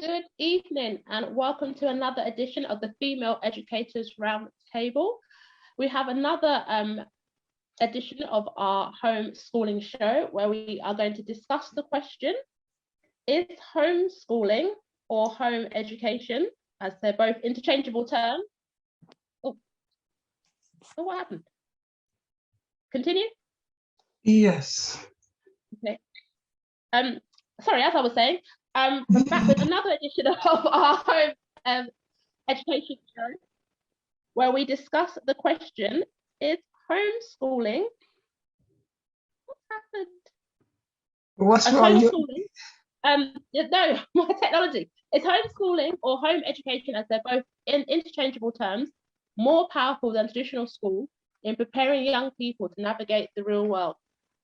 Good evening and welcome to another edition of the Female Educators Roundtable. We have another edition of our homeschooling show where we are going to discuss the question, is homeschooling or home education, as they're both interchangeable terms? Oh, what happened? Continue? Yes. Okay. Sorry, as I was saying, we're back with another edition of our home education show where we discuss the question, is homeschooling, what happened? What's wrong? No, my technology. Is homeschooling or home education, as they're both interchangeable terms, more powerful than traditional school in preparing young people to navigate the real world?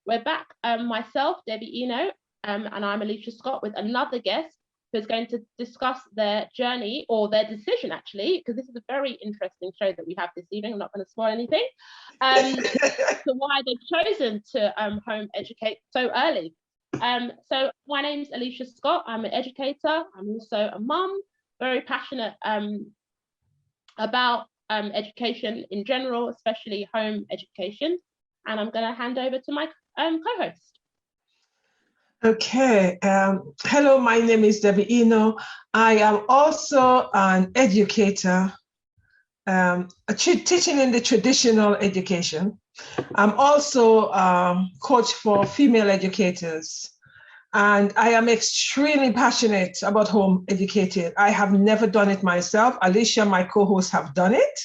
We're back, myself, Debbie Eno, and I'm Alicia Scott with another guest who's going to discuss their journey or their decision, actually, because this is a very interesting show that we have this evening. I'm not going to spoil anything. So why they've chosen to home educate so early. So my name's Alicia Scott. I'm an educator. I'm also a mum, very passionate about education in general, especially home education. And I'm going to hand over to my co-host. Okay. Hello, my name is Debbie Eno. I am also an educator, teaching in the traditional education. I'm also coach for female educators. And I am extremely passionate about home educating. I have never done it myself. Alicia, my co-host, have done it,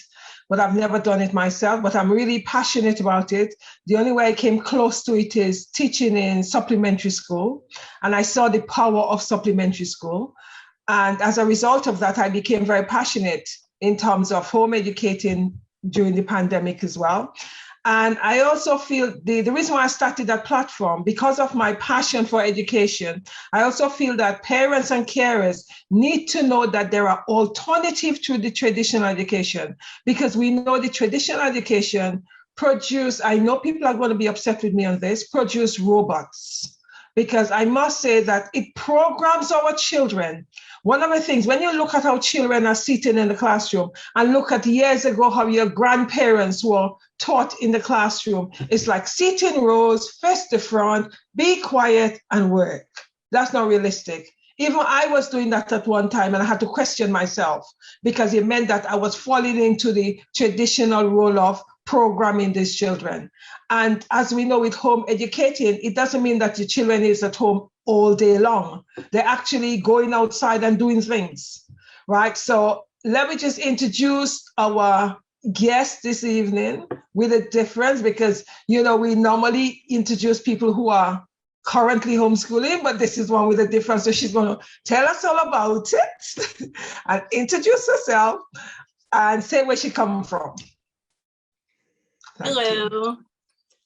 but I've never done it myself, but I'm really passionate about it. The only way I came close to it is teaching in supplementary school. And I saw the power of supplementary school. And as a result of that, I became very passionate in terms of home educating during the pandemic as well. And I also feel the reason why I started that platform, because of my passion for education, I also feel that parents and carers need to know that there are alternatives to the traditional education, because we know the traditional education I know people are going to be upset with me on this, produce robots. Because I must say that it programs our children. One of the things, when you look at how children are sitting in the classroom and look at years ago how your grandparents were taught in the classroom, it's like sit in rows, face the front, be quiet and work. That's not realistic. Even I was doing that at one time and I had to question myself because it meant that I was falling into the traditional role of programming these children. And as we know with home educating, it doesn't mean that the children is at home all day long. They're actually going outside and doing things, right? So let me just introduce our guest this evening with a difference, because, you know, we normally introduce people who are currently homeschooling, but this is one with a difference. So she's going to tell us all about it and introduce herself and say where she comes from. Hello,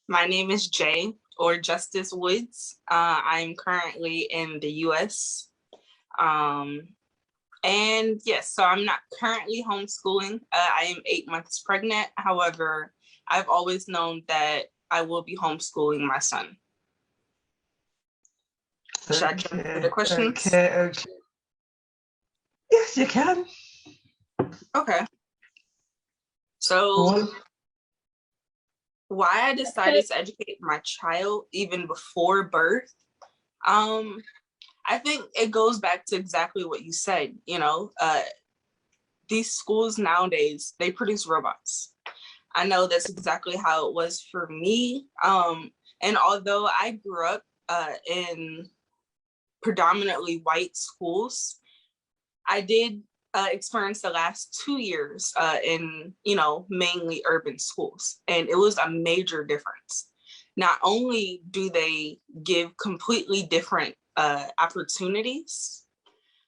my name is Jay, or Justice Woods. I'm currently in the US. And yes, so I'm not currently homeschooling. I am 8 months pregnant. However, I've always known that I will be homeschooling my son. Should I jump into the questions? Okay. Yes, you can. Okay. So why I decided to educate my child even before birth, I think it goes back to exactly what you said. You know, these schools nowadays, they produce robots. I know that's exactly how it was for me. And although I grew up in predominantly white schools, I did experience the last 2 years in, you know, mainly urban schools. And it was a major difference. Not only do they give completely different opportunities,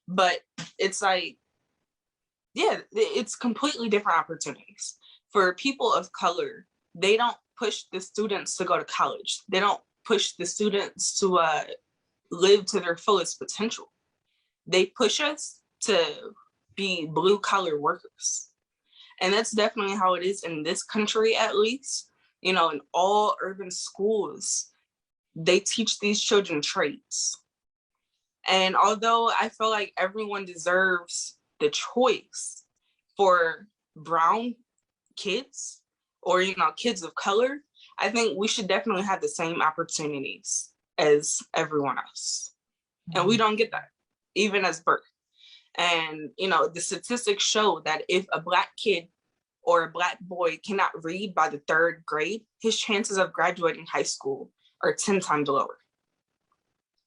but it's like, yeah, it's completely different opportunities. For people of color, they don't push the students to go to college. They don't push the students to live to their fullest potential. They push us to be blue collar workers. And that's definitely how it is in this country, at least. You know, in all urban schools, they teach these children trades. And although I feel like everyone deserves the choice, for brown kids or, kids of color, I think we should definitely have the same opportunities as everyone else. And we don't get that, even as birth. And, the statistics show that if a Black kid or a Black boy cannot read by the 3rd grade, his chances of graduating high school are 10 times lower.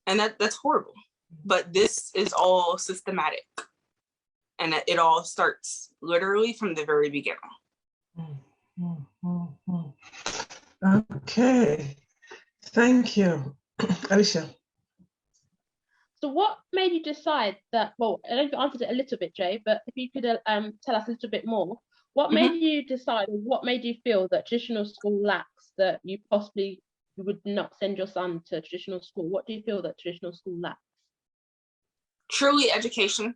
And that's horrible. But this is all systematic. And it all starts literally from the very beginning. Okay. Thank you. Alicia. So what made you decide that, well, I know you answered it a little bit, Jay, but if you could tell us a little bit more, what made you decide, or what made you feel that traditional school lacks that you possibly would not send your son to traditional school? What do you feel that traditional school lacks? Truly education.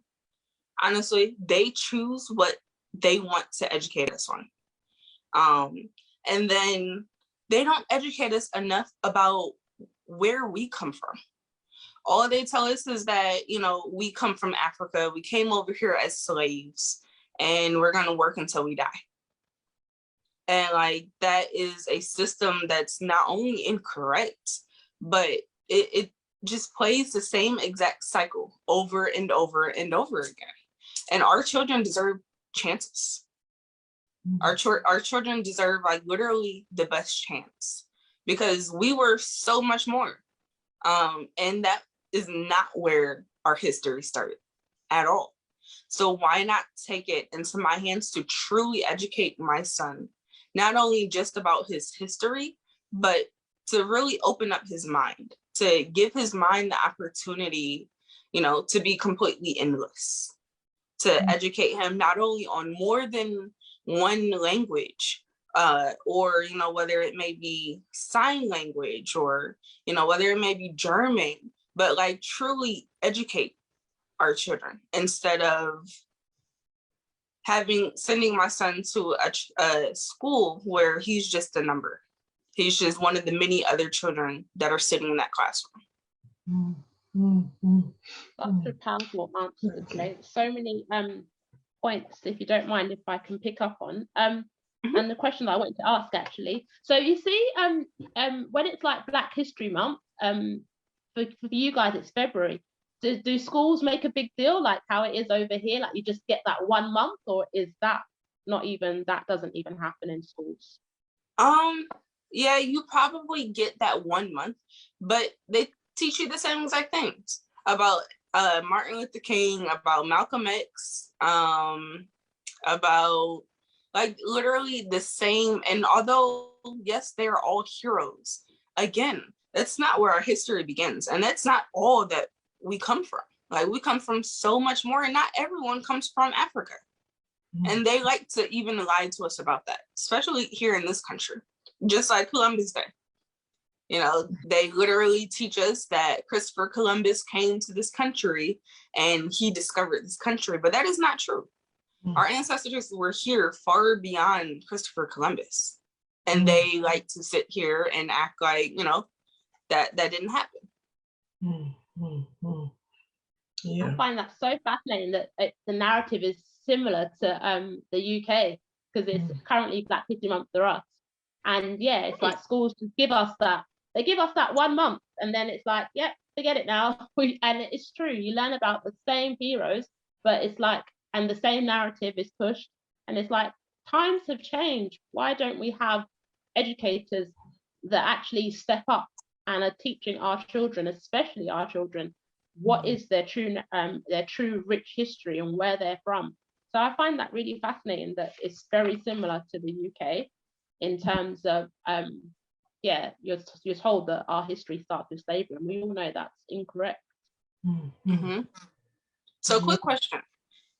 Honestly, they choose what they want to educate us on. And then they don't educate us enough about where we come from. All they tell us is that, we come from Africa, we came over here as slaves, and we're going to work until we die. And that is a system that's not only incorrect, but it just plays the same exact cycle over and over and over again. And our children deserve chances. Our children deserve literally the best chance, because we were so much more. And that is not where our history started at all. So why not take it into my hands to truly educate my son, not only just about his history, but to really open up his mind, to give his mind the opportunity, to be completely endless, to educate him not only on more than one language, or, whether it may be sign language, or, whether it may be German, but truly educate our children, instead of sending my son to a school where he's just a number. He's just one of the many other children that are sitting in that classroom. Such a powerful answer today. So many points, if you don't mind, if I can pick up on. And the question that I wanted to ask, actually. So you see, when it's Black History Month, for you guys, it's February. Do schools make a big deal, like how it is over here? You just get that 1 month, or is that that doesn't even happen in schools? Yeah, you probably get that 1 month, but they teach you the same exact things about Martin Luther King, about Malcolm X, about literally the same. And although, yes, they are all heroes, again, that's not where our history begins. And that's not all that we come from. We come from so much more, and not everyone comes from Africa. And they like to even lie to us about that, especially here in this country, just like Columbus Day. They literally teach us that Christopher Columbus came to this country and he discovered this country, but that is not true. Our ancestors were here far beyond Christopher Columbus, and they like to sit here and act like, that didn't happen. Yeah. I find that so fascinating that the narrative is similar to the UK, because it's currently Black History Month for us. And yeah, it's schools just give us that. They give us that 1 month, and then it's yep, forget it now. And it's true, you learn about the same heroes, but it's and the same narrative is pushed. And it's times have changed. Why don't we have educators that actually step up and are teaching our children, especially our children, what is their true rich history and where they're from? So I find that really fascinating, that it's very similar to the UK in terms of you're told that our history starts with slavery, and we all know that's incorrect. So quick question,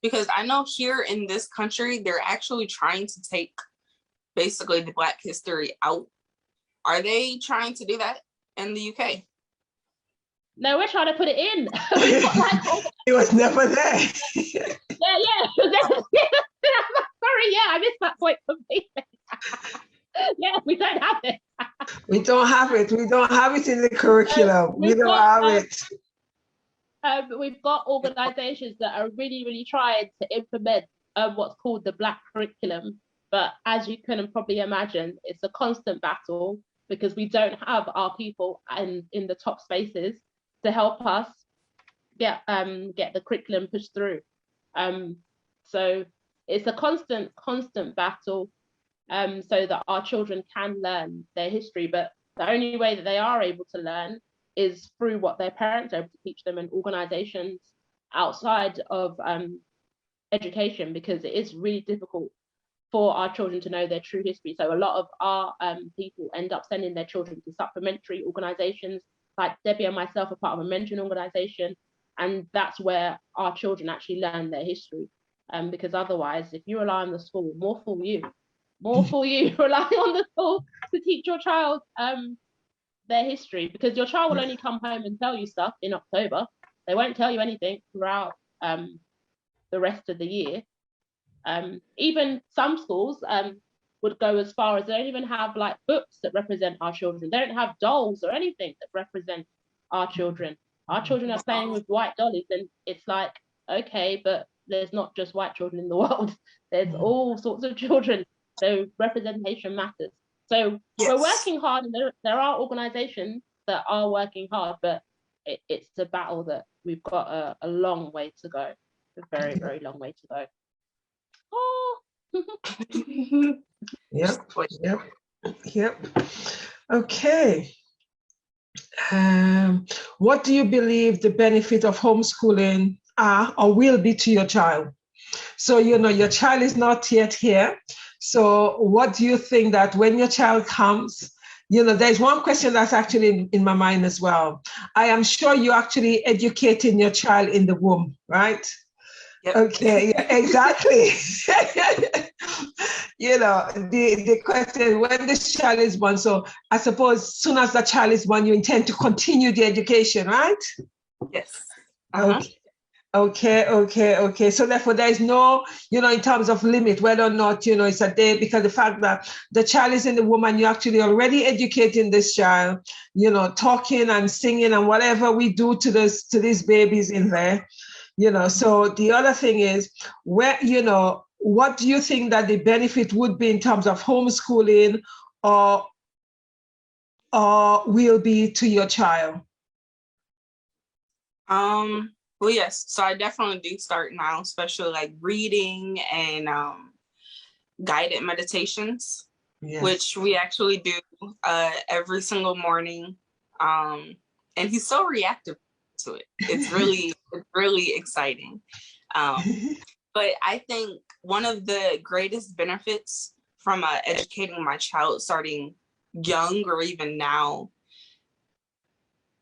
because I know here in this country they're actually trying to take basically the Black history out. Are they trying to do that in the UK? No, we're trying to put it in. It was never there. Sorry, I missed that point completely. Yeah, we don't have it. We don't have it. We don't have it in the curriculum. We don't have it. we've got organisations that are really, really trying to implement what's called the Black curriculum. But as you can probably imagine, it's a constant battle because we don't have our people in the top spaces to help us get the curriculum pushed through. So it's a constant battle so that our children can learn their history. But the only way that they are able to learn is through what their parents are able to teach them and organisations outside of education, because it is really difficult for our children to know their true history. So a lot of our people end up sending their children to supplementary organisations, like Debbie and myself are part of a mentoring organisation, and that's where our children actually learn their history. Because otherwise, if you rely on the school, more fool you rely on the school to teach your child their history, because your child will only come home and tell you stuff in October. They won't tell you anything throughout the rest of the year. Even some schools would go as far as they don't even have like books that represent our children. They don't have dolls or anything that represent our children. Our children are playing with white dollies, and it's like, okay, but there's not just white children in the world. There's all sorts of children. So representation matters. So we're working hard, and there are organisations that are working hard, but it's a battle that we've got a long way to go, a very, very long way to go. Oh. Yep. Okay. What do you believe the benefit of homeschooling are or will be to your child? So, your child is not yet here. So what do you think that when your child comes, there's one question that's actually in my mind as well. I am sure you're actually educating your child in the womb, right? Yep. Okay, yeah, exactly. The question, when this child is born, so I suppose as soon as the child is born, you intend to continue the education, right? Yes. Okay. So therefore, there is no, in terms of limit, whether or not, it's a day, because the fact that the child is in the womb and you're actually already educating this child, talking and singing and whatever we do to these babies in there, So the other thing is, what do you think that the benefit would be in terms of homeschooling or will be to your child? Well, yes. So I definitely do start now, especially like reading and guided meditations, which we actually do every single morning. And he's so reactive to it. It's really exciting. But I think one of the greatest benefits from educating my child starting young or even now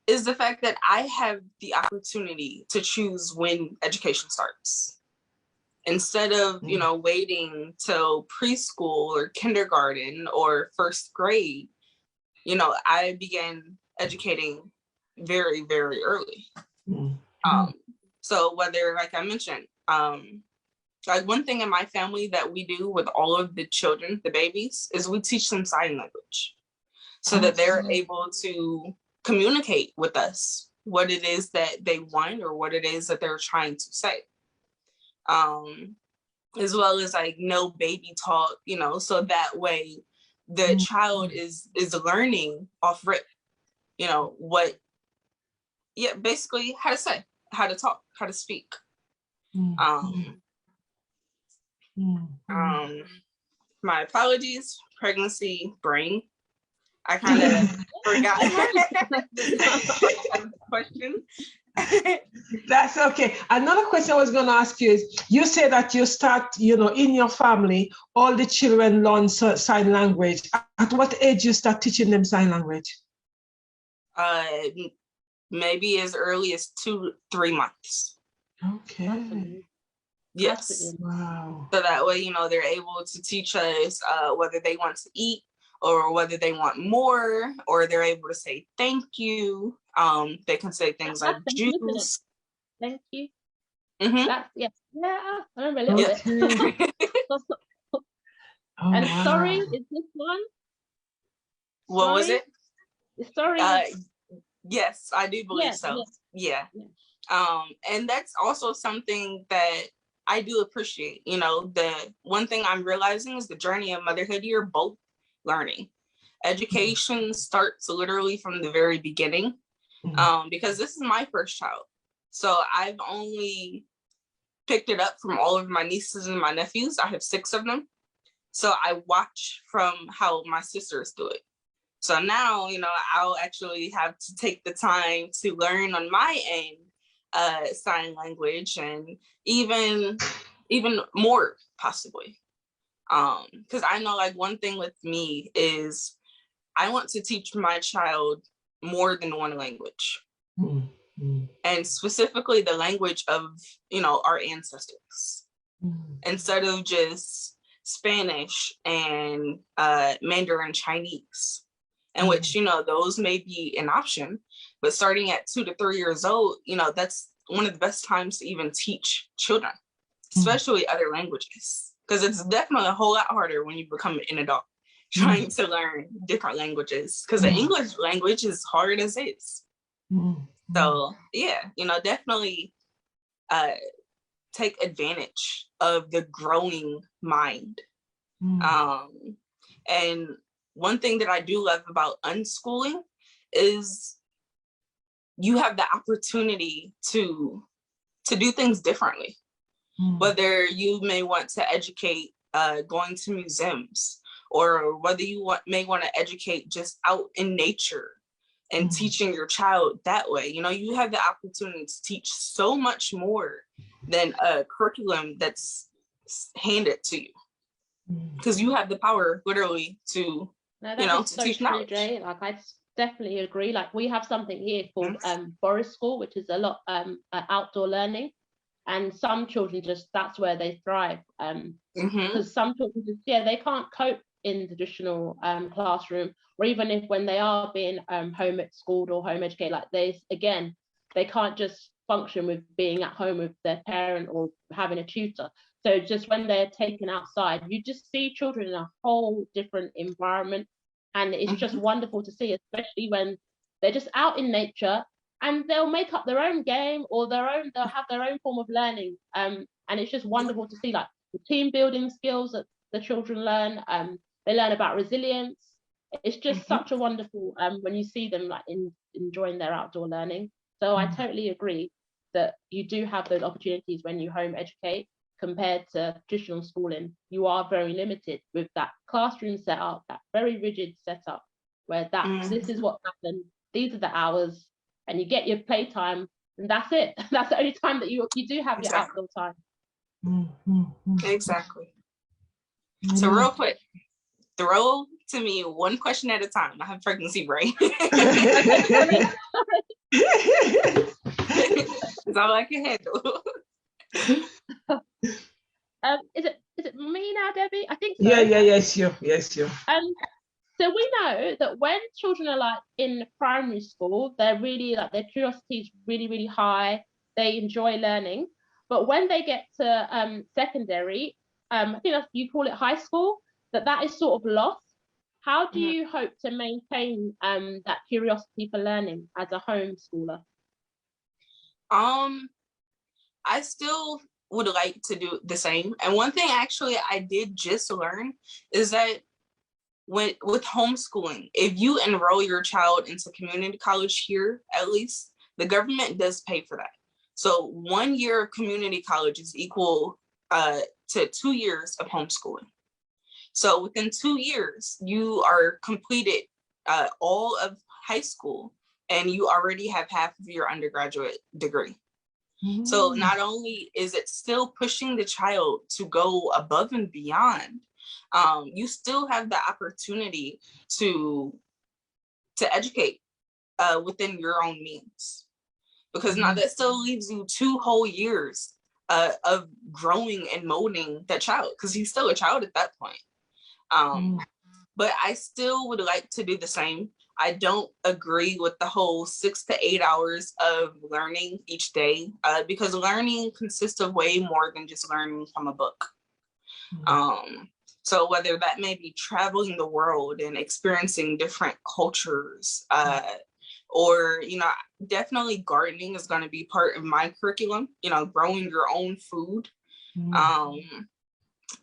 is the fact that I have the opportunity to choose when education starts. Instead of, waiting till preschool or kindergarten or first grade, I began educating very, very early. So whether, like I mentioned, like one thing in my family that we do with all of the children, the babies, is we teach them sign language so that they're able to communicate with us what it is that they want or what it is that they're trying to say, as well as like no baby talk, so that way the child is learning off rip, basically how to say, how to talk, how to speak. My apologies, pregnancy brain. I kind of forgot the question. That's okay. Another question I was going to ask you is, you say that you start, in your family, all the children learn sign language. At what age you start teaching them sign language? Maybe as early as 2-3 months. Okay. Yes. Wow. So that way, they're able to teach us whether they want to eat or whether they want more, or they're able to say thank you. They can say things like juice. Thank you. That's, yeah, I remember a little bit. And wow. Sorry, is this one? What sorry? Was it? Sorry. Yes, I do believe so. Yeah. And that's also something that I do appreciate. You know, the one thing I'm realizing is the journey of motherhood, you're both learning. Education starts literally from the very beginning, because this is my first child. So I've only picked it up from all of my nieces and my nephews. I have 6 of them. So I watch from how my sisters do it. So now, you know, I'll actually have to take the time to learn on my end sign language, and even more possibly. Because I know, like, one thing with me is I want to teach my child more than one language. And specifically the language of, you know, our ancestors, instead of just Spanish and Mandarin Chinese, in which, you know, those may be an option, but starting at 2 to 3 years old, you know, that's one of the best times to even teach children, especially other languages, because it's definitely a whole lot harder when you become an adult trying to learn different languages, because the English language is hard as is. So yeah, you know, definitely take advantage of the growing mind. And one thing that I do love about unschooling is you have the opportunity to do things differently. Whether you may want to educate going to museums, or whether you may want to educate just out in nature and teaching your child that way. You know, you have the opportunity to teach so much more than a curriculum that's handed to you, because you have the power literally to, you know, to teach knowledge. Jay. Like, I definitely agree. Like, we have something here called Forest School, which is a lot outdoor learning, and some children just, that's where they thrive, because some children just, they can't cope in the traditional classroom, or even if when they are being home schooled or home educated, like they can't just function with being at home with their parent or having a tutor. So just when they're taken outside, you just see children in a whole different environment, and it's just wonderful to see, especially when they're just out in nature, and they'll make up their own game, or they'll have their own form of learning, and it's just wonderful to see, like, the team building skills that the children learn. They learn about resilience. It's just such a wonderful when you see them, like, enjoying their outdoor learning. So I totally agree that you do have those opportunities when you home educate, compared to traditional schooling. You are very limited with that classroom setup, that very rigid setup, where this is what happens, these are the hours, and you get your playtime, and that's it. That's the only time that you do have your outdoor time. Exactly. So real quick, throw to me one question at a time. I have pregnancy brain. That's all I can handle. Is it me now, Debbie? I think so. Yes, you. So we know that when children are, like, in primary school, they're really, like, their curiosity is really, really high. They enjoy learning. But when they get to secondary, I think you call it high school, that is sort of lost. How do you hope to maintain that curiosity for learning as a homeschooler? I still would like to do the same. And one thing actually I did just learn is that with homeschooling, if you enroll your child into community college here, at least, the government does pay for that. So 1 year of community college is equal to 2 years of homeschooling. So within 2 years, you are completed all of high school, and you already have half of your undergraduate degree. So not only is it still pushing the child to go above and beyond, you still have the opportunity to educate within your own means, because now that still leaves you 2 whole years of growing and molding that child, because he's still a child at that point. But I still would like to do the same. I don't agree with the whole 6 to 8 hours of learning each day, because learning consists of way more than just learning from a book. So whether that may be traveling the world and experiencing different cultures, or, definitely gardening is going to be part of my curriculum, growing your own food.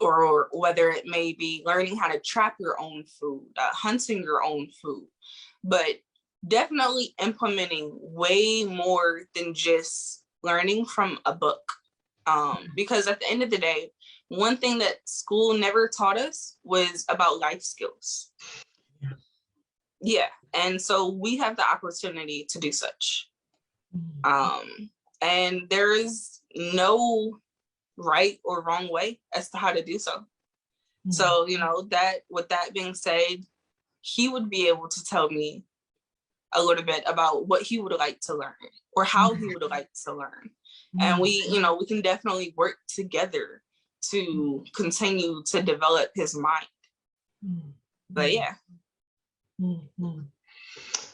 Or whether it may be learning how to trap your own food, hunting your own food, but definitely implementing way more than just learning from a book. Because at the end of the day, one thing that school never taught us was about life skills. Yeah, and so we have the opportunity to do such. And there is no right or wrong way as to how to do so. So, that with that being said, he would be able to tell me a little bit about what he would like to learn or how he would like to learn. And we can definitely work together to continue to develop his mind. But yeah.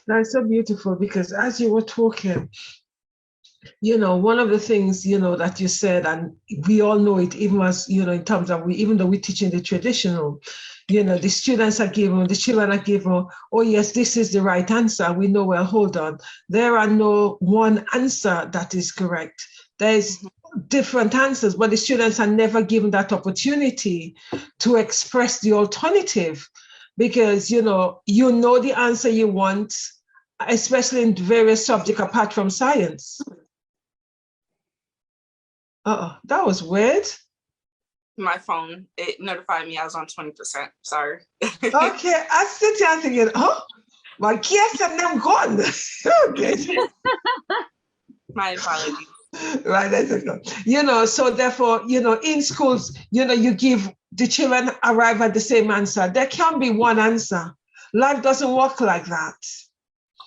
That's so beautiful, because as you were talking, one of the things, that you said, and we all know it, even as, in terms of even though we teach in the traditional, the students are given, the children are given, oh yes, this is the right answer. We know, well, hold on. There are no one answer that is correct. There's different answers, but the students are never given that opportunity to express the alternative, because, you know the answer you want, especially in various subjects apart from science. That was weird. My phone, it notified me I was on 20%. Sorry. Okay, I sit here thinking, my guests and them gone. Okay. My apologies. Right, that's okay. So therefore, in schools, you give the children arrive at the same answer. There can be one answer. Life doesn't work like that.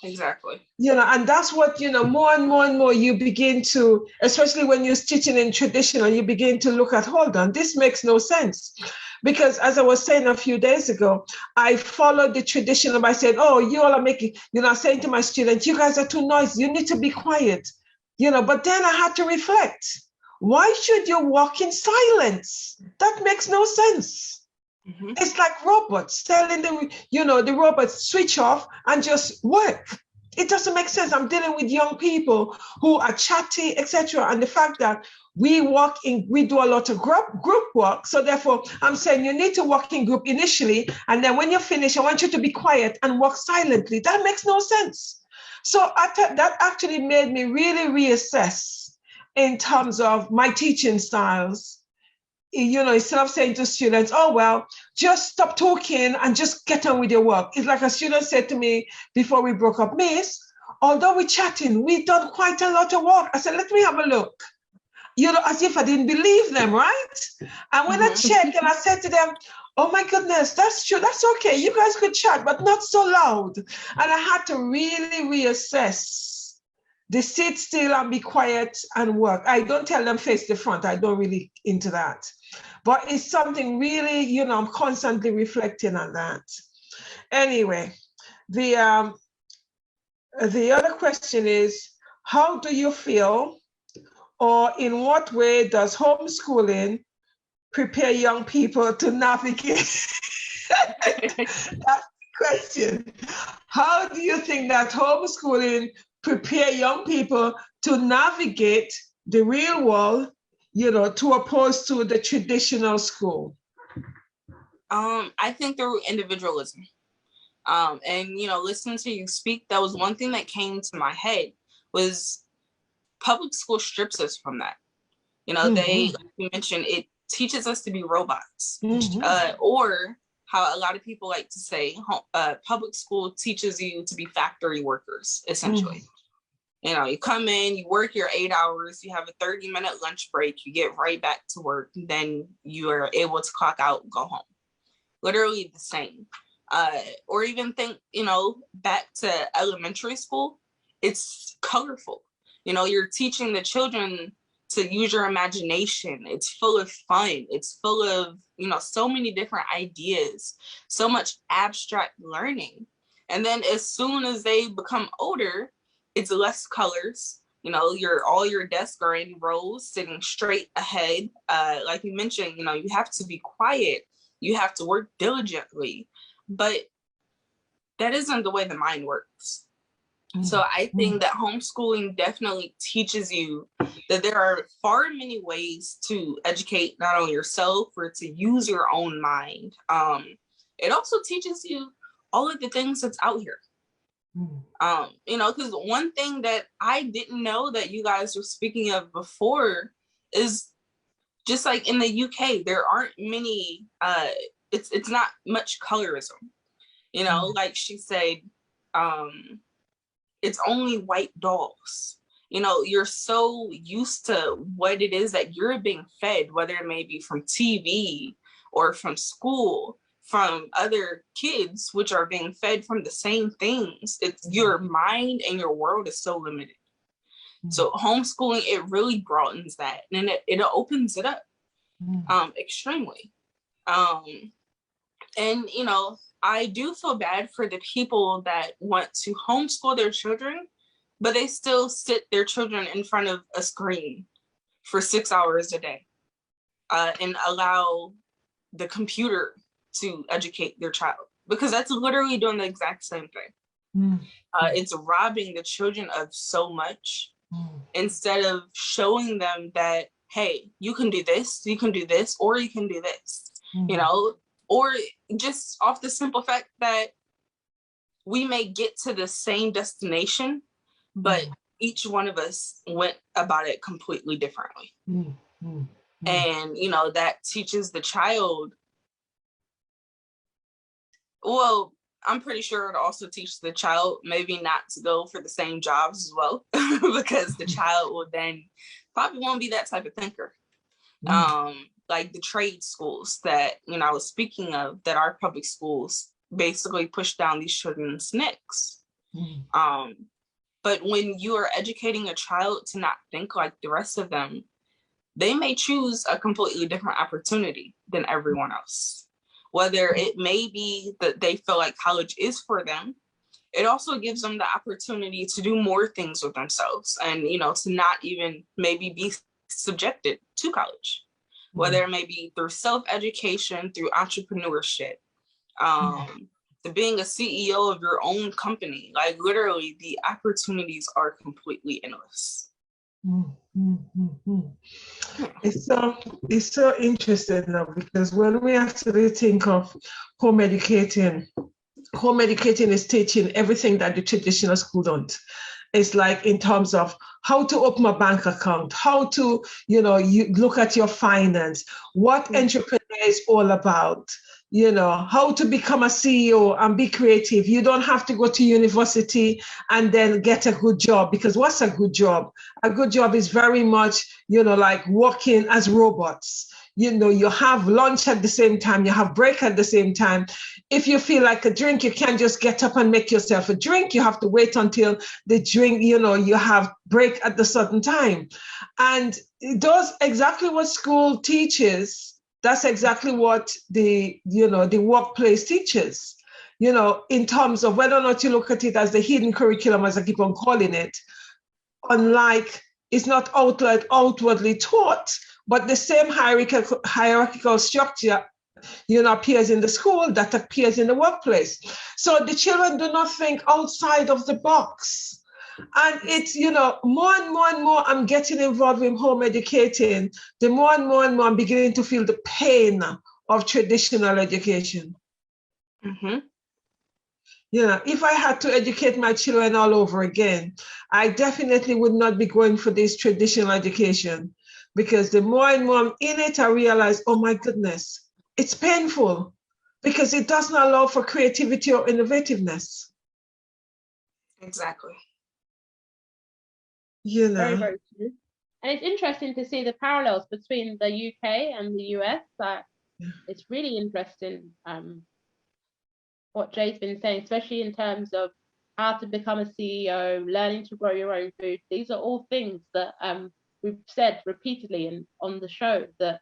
Exactly. And that's what, more and more you begin to, especially when you're teaching in traditional, you begin to look at, hold on, this makes no sense. Because as I was saying a few days ago, I followed the traditional by saying, oh, you all are making, saying to my students, you guys are too noisy, you need to be quiet. But then I had to reflect. Why should you walk in silence? That makes no sense. Mm-hmm. It's like robots telling the robots switch off and just work. It doesn't make sense. I'm dealing with young people who are chatty, etc. And the fact that we do a lot of group work. So therefore, I'm saying you need to work in group initially. And then when you finish, I want you to be quiet and work silently. That makes no sense. So that actually made me really reassess in terms of my teaching styles. Instead of saying to students, oh, well, just stop talking and just get on with your work. It's like a student said to me before we broke up, Miss, although we're chatting, we've done quite a lot of work. I said, let me have a look. As if I didn't believe them, right? And when I checked and I said to them, oh my goodness, that's true. That's okay. You guys could chat, but not so loud. And I had to really reassess. They sit still and be quiet and work. I don't tell them face the front. I don't really into that. But it's something really, I'm constantly reflecting on that. Anyway, the other question is, how do you feel, or in what way does homeschooling prepare young people to navigate? That's the question. How do you think that homeschooling prepare young people to navigate the real world, to oppose to the traditional school? I think through individualism. And, listening to you speak, that was one thing that came to my head was public school strips us from that. They, like you mentioned, it teaches us to be robots. Or how a lot of people like to say, public school teaches you to be factory workers, essentially. You come in, you work your 8 hours, you have a 30-minute lunch break, you get right back to work, then you are able to clock out and go home. Literally the same. Or even think, back to elementary school, it's colorful. You're teaching the children to use your imagination. It's full of fun. It's full of, so many different ideas, so much abstract learning. And then as soon as they become older, it's less colors. All your desks are in rows, sitting straight ahead. Like you mentioned, you have to be quiet. You have to work diligently. But that isn't the way the mind works. So I think that homeschooling definitely teaches you that there are far many ways to educate not only yourself or to use your own mind. It also teaches you all of the things that's out here. You know, because one thing that I didn't know that you guys were speaking of before is just like in the UK, there aren't many, it's not much colorism. You know, like she said, it's only white dolls. You know, you're so used to what it is that you're being fed, whether it may be from TV or from school, from other kids, which are being fed from the same things. It's your mind and your world is so limited. So homeschooling, it really broadens that, and it opens it up extremely. And, you know, I do feel bad for the people that want to homeschool their children, but they still sit their children in front of a screen for 6 hours a day and allow the computer to educate their child, because that's literally doing the exact same thing. It's robbing the children of so much instead of showing them that, hey, you can do this, or you can do this, you know, or just off the simple fact that we may get to the same destination, but each one of us went about it completely differently. And, you know, that teaches the child, well, I'm pretty sure it also teaches the child maybe not to go for the same jobs as well, because the child will then probably won't be that type of thinker. Like the trade schools that, you know, I was speaking of, that our public schools basically push down these children's necks. But when you are educating a child to not think like the rest of them, they may choose a completely different opportunity than everyone else. Whether it may be that they feel like college is for them, it also gives them the opportunity to do more things with themselves and, you know, to not even maybe be subjected to college, whether it may be through self-education, through entrepreneurship, to being a CEO of your own company. Like literally the opportunities are completely endless. It's so interesting now, because when we actually think of home educating is teaching everything that the traditional school don't. It's like in terms of how to open a bank account, how to, you know, you look at your finance, what entrepreneur is all about, you know, how to become a CEO and be creative. You don't have to go to university and then get a good job, because what's a good job? A good job is very much, you know, like working as robots. You know, you have lunch at the same time, you have break at the same time. If you feel like a drink, you can't just get up and make yourself a drink. You have to wait until the drink, you know, you have break at the certain time. And it does exactly what school teaches. That's exactly what the workplace teaches, you know, in terms of whether or not you look at it as the hidden curriculum, as I keep on calling it, unlike it's not outwardly taught, but the same hierarchical structure, you know, appears in the school that appears in the workplace. So the children do not think outside of the box. And it's, you know, more and more I'm getting involved in home educating, the more and more I'm beginning to feel the pain of traditional education. You know, if I had to educate my children all over again, I definitely would not be going for this traditional education, because the more and more I'm in it, I realize, oh my goodness, it's painful because it doesn't allow for creativity or innovativeness. Exactly. You know. Very, very true. And it's interesting to see the parallels between the UK and the US. It's really interesting what Jay's been saying, especially in terms of how to become a CEO, learning to grow your own food. These are all things that we've said repeatedly on the show, that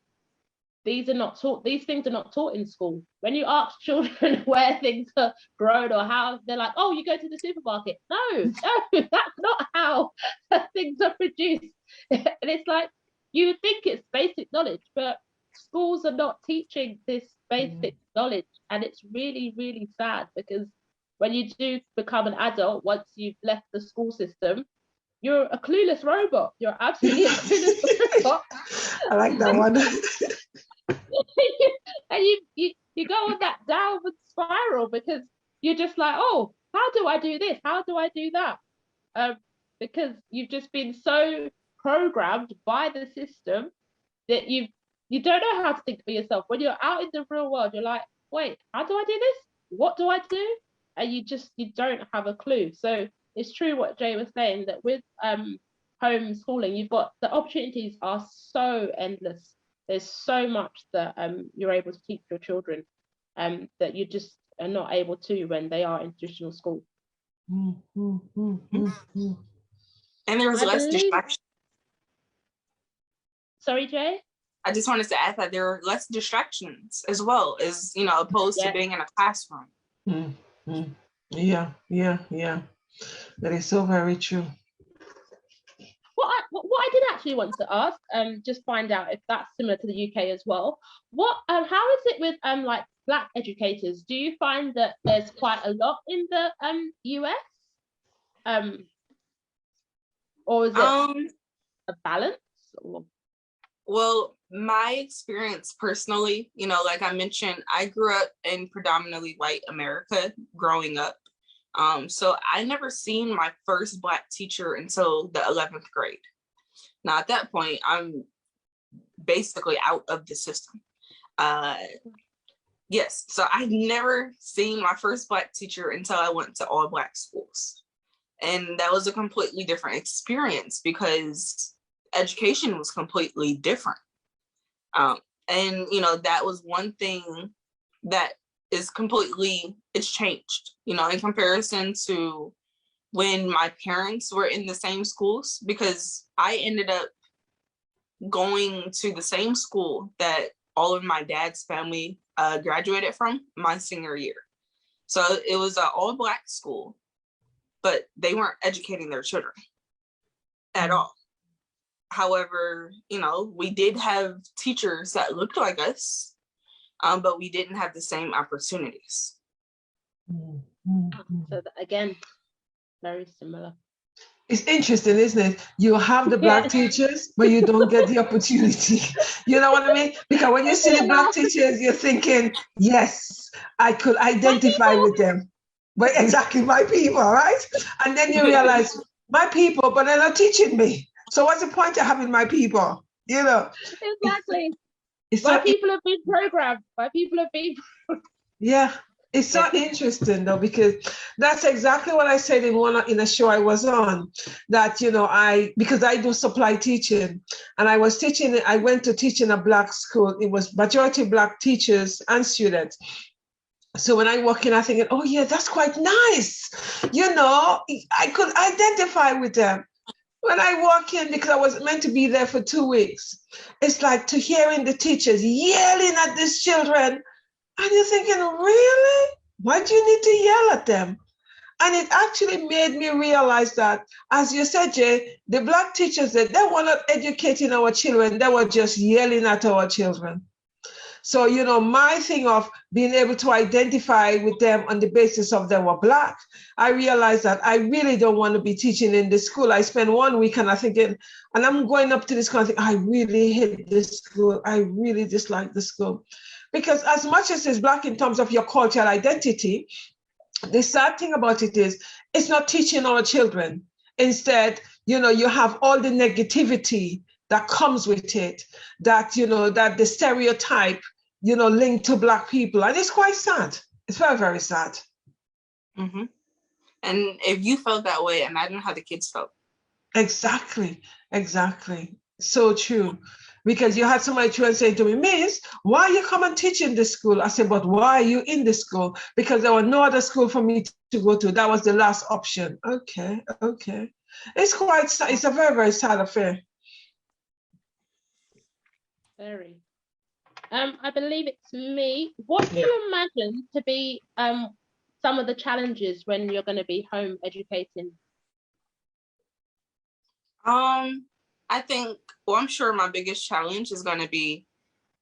these things are not taught in school. When you ask children where things are grown or how, they're like, oh, you go to the supermarket. No, that's not how things are produced. And it's like, you would think it's basic knowledge, but schools are not teaching this basic knowledge. And it's really, really sad, because when you do become an adult, once you've left the school system, you're a clueless robot. You're absolutely a clueless robot. I like that one. And you go on that downward spiral because you're just like, oh, how do I do this? How do I do that? Because you've just been so programmed by the system that you don't know how to think for yourself. When you're out in the real world, you're like, wait, how do I do this? What do I do? And you don't have a clue. So it's true what Jay was saying, that with homeschooling, you've got, the opportunities are so endless. There's so much that you're able to teach your children that you just are not able to when they are in traditional school. And there was less distraction. Sorry, Jay? I just wanted to add that there are less distractions as well, as, you know, opposed to being in a classroom. Yeah. That is so very true. What I did actually want to ask, just find out if that's similar to the UK as well. How is it with like Black educators? Do you find that there's quite a lot in the US? Or is it a balance? Or? Well, my experience personally, you know, like I mentioned, I grew up in predominantly white America growing up. So I never seen my first Black teacher until the 11th grade. Now, at that point, I'm basically out of the system. Yes, so I've never seen my first Black teacher until I went to all Black schools. And that was a completely different experience because education was completely different. And, you know, that was one thing that is completely, it's changed, you know, in comparison to when my parents were in the same schools, because I ended up going to the same school that all of my dad's family graduated from my senior year. So it was an all Black school, but they weren't educating their children at all. However, you know, we did have teachers that looked like us, but we didn't have the same opportunities. So again, very similar. It's interesting, isn't it? You have the Black teachers, but you don't get the opportunity. You know what I mean? Because when you see the Black teachers, you're thinking, yes, I could identify with them. But exactly, my people, right? And then you realize, my people, but they're not teaching me. So what's the point of having my people? You know? Exactly. My people have been programmed. Yeah. It's so interesting though, because that's exactly what I said in a show I was on, that, you know, because I do supply teaching, and I went to teach in a Black school. It was majority Black teachers and students. So when I walk in, I'm thinking, oh yeah, that's quite nice. You know, I could identify with them. When I walk in, because I was meant to be there for 2 weeks, it's like to hearing the teachers yelling at these children. And you're thinking, really? Why do you need to yell at them? And it actually made me realize that, as you said, Jay, the Black teachers, they were not educating our children. They were just yelling at our children. So, you know, my thing of being able to identify with them on the basis of they were Black, I realized that I really don't want to be teaching in this school. I spent 1 week and I'm thinking, and I'm going up to this school, I think, I really hate this school. I really dislike the school. Because as much as it's Black in terms of your cultural identity, the sad thing about it is it's not teaching our children. Instead, you know, you have all the negativity that comes with it, that, you know, that the stereotype, you know, linked to Black people. And it's quite sad. It's very, very sad. Mm-hmm. And if you felt that way, imagine how the kids felt. Exactly. So true. Because you had somebody try and say to me, Miss, why are you come and teach in this school? I said, but why are you in this school? Because there was no other school for me to go to. That was the last option. Okay. It's quite sad. It's a very, very sad affair. Very. I believe it's me. What do you imagine to be some of the challenges when you're going to be home educating? I think, well, I'm sure my biggest challenge is going to be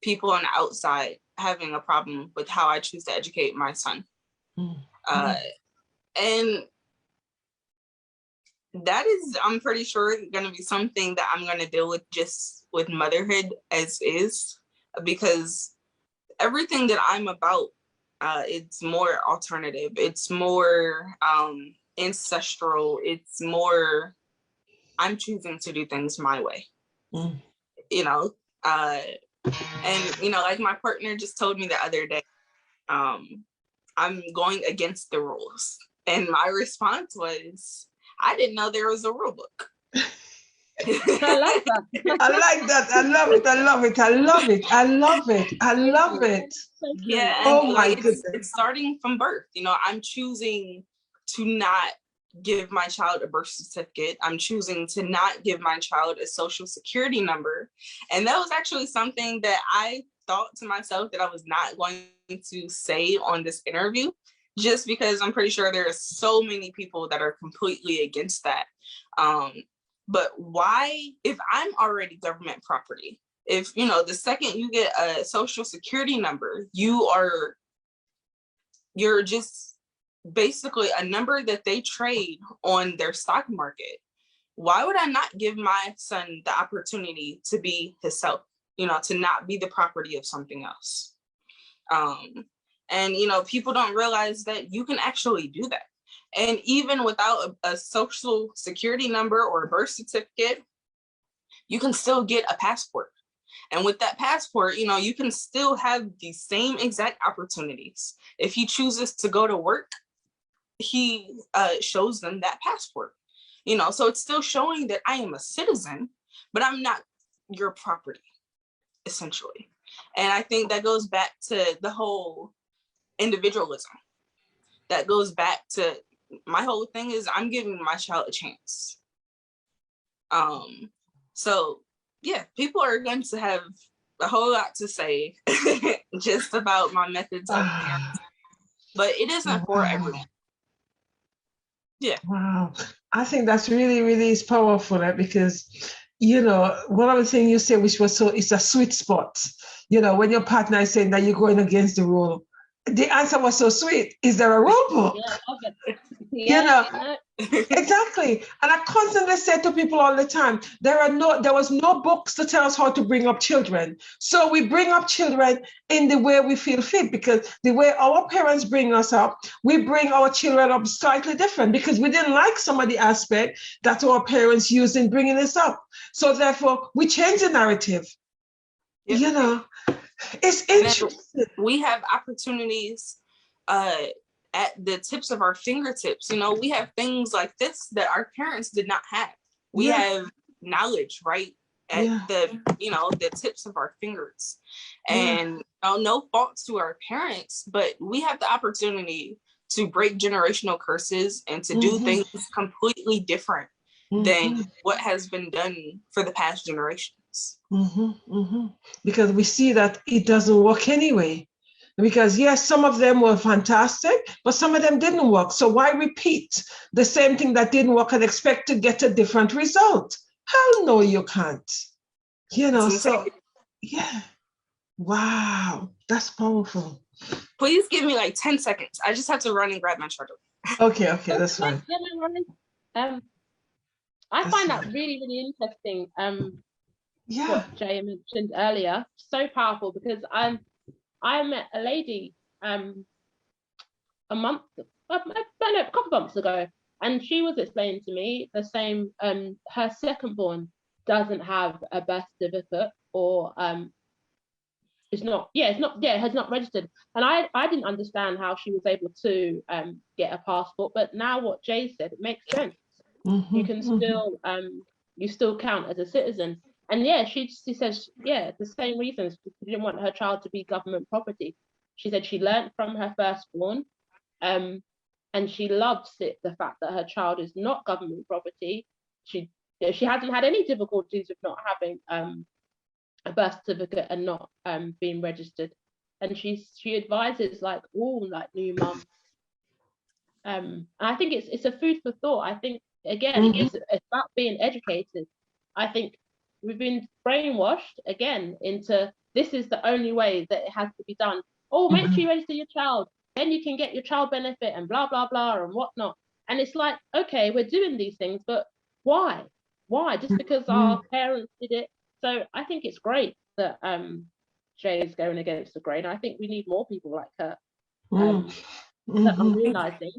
people on the outside having a problem with how I choose to educate my son. And that is, I'm pretty sure, going to be something that I'm going to deal with just with motherhood as is, because everything that I'm about, it's more alternative. It's more ancestral. It's more, I'm choosing to do things my way, you know? And, you know, like my partner just told me the other day, I'm going against the rules. And my response was, I didn't know there was a rule book. I like that. I like that. I love it. I love it. I love it. I love it. I love it. Yeah. Oh And my like, goodness. it's starting from birth. You know, I'm choosing to not give my child a birth certificate. I'm choosing to not give my child a social security number. And that was actually something that I thought to myself that I was not going to say on this interview, just because I'm pretty sure there are so many people that are completely against that. But why, if I'm already government property, if, you know, the second you get a social security number, you're just basically a number that they trade on their stock market. Why would I not give my son the opportunity to be himself, you know, to not be the property of something else? And, you know, people don't realize that you can actually do that. And even without a social security number or a birth certificate, you can still get a passport. And with that passport, you know, you can still have the same exact opportunities. If he chooses to go to work, he shows them that passport. You know, so it's still showing that I am a citizen, but I'm not your property, essentially. And I think that goes back to the whole individualism. That goes back to my whole thing is I'm giving my child a chance. So yeah, people are going to have a whole lot to say just about my methods of parenting, but it isn't for everyone. Yeah. Wow. I think that's really, really is powerful, because, you know, one of the things you say, which was it's a sweet spot, you know, when your partner is saying that you're going against the rule, the answer was so sweet. Is there a rule book? Yeah, you know, exactly. And I constantly say to people all the time, there was no books to tell us how to bring up children. So we bring up children in the way we feel fit, because the way our parents bring us up, we bring our children up slightly different, because we didn't like some of the aspect that our parents used in bringing us up. So therefore, we change the narrative. Yep. You know, it's interesting. We have opportunities at the tips of our fingertips. You know, we have things like this that our parents did not have. We have knowledge right at the, you know, the tips of our fingers. And no fault to our parents, but we have the opportunity to break generational curses and to do things completely different than what has been done for the past generations. Because we see that it doesn't work anyway. Because yes, some of them were fantastic, but some of them didn't work. So why repeat the same thing that didn't work and expect to get a different result? Hell no, you can't. You know, so yeah. Wow, that's powerful. Please give me like 10 seconds. I just have to run and grab my charger. Okay, that's fine. I find that really, really interesting. What Jay mentioned earlier, so powerful, because I met a lady a couple months ago, and she was explaining to me the same. Her second born doesn't have a birth certificate, or has not registered, and I didn't understand how she was able to get a passport. But now what Jay said, it makes sense. You can still you still count as a citizen. And she says, the same reasons. She didn't want her child to be government property. She said she learned from her firstborn, and she loves it, the fact that her child is not government property. She hasn't had any difficulties with not having a birth certificate and not being registered. And she advises all new mums. I think it's a food for thought. I think again, it's about being educated. I think we've been brainwashed again into this is the only way that it has to be done. Oh, make sure you register your child. then you can get your child benefit and blah, blah, blah and whatnot. And it's like, okay, we're doing these things, but why? Why? Just because our parents did it? So I think it's great that Jay is going against the grain. I think we need more people like her that are realizing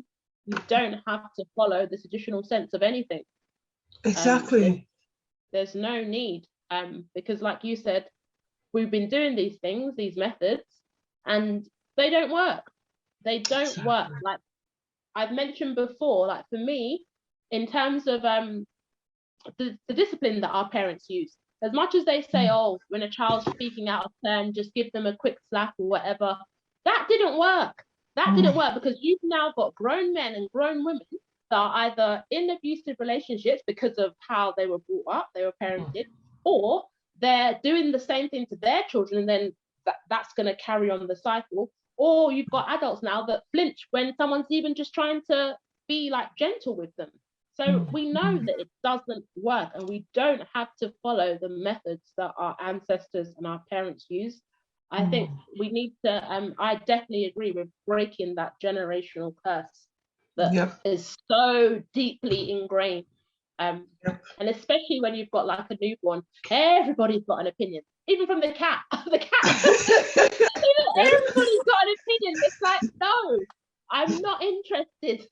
you don't have to follow the traditional sense of anything. Exactly. There's no need, because like you said, we've been doing these things, these methods, and they don't work. They don't work. Like I've mentioned before, like for me, in terms of the discipline that our parents use, as much as they say, oh, when a child's speaking out of turn, just give them a quick slap or whatever, that didn't work. That didn't work, because you've now got grown men and grown women that are either in abusive relationships because of how they were brought up, they were parented, or they're doing the same thing to their children, and then that's going to carry on the cycle. Or you've got adults now that flinch when someone's even just trying to be like gentle with them. So we know that it doesn't work, and we don't have to follow the methods that our ancestors and our parents use. I think we need to, I definitely agree with breaking that generational curse that is so deeply ingrained. And especially when you've got like a newborn, everybody's got an opinion, even from the cat. The cat, everybody's got an opinion. It's like, no, I'm not interested.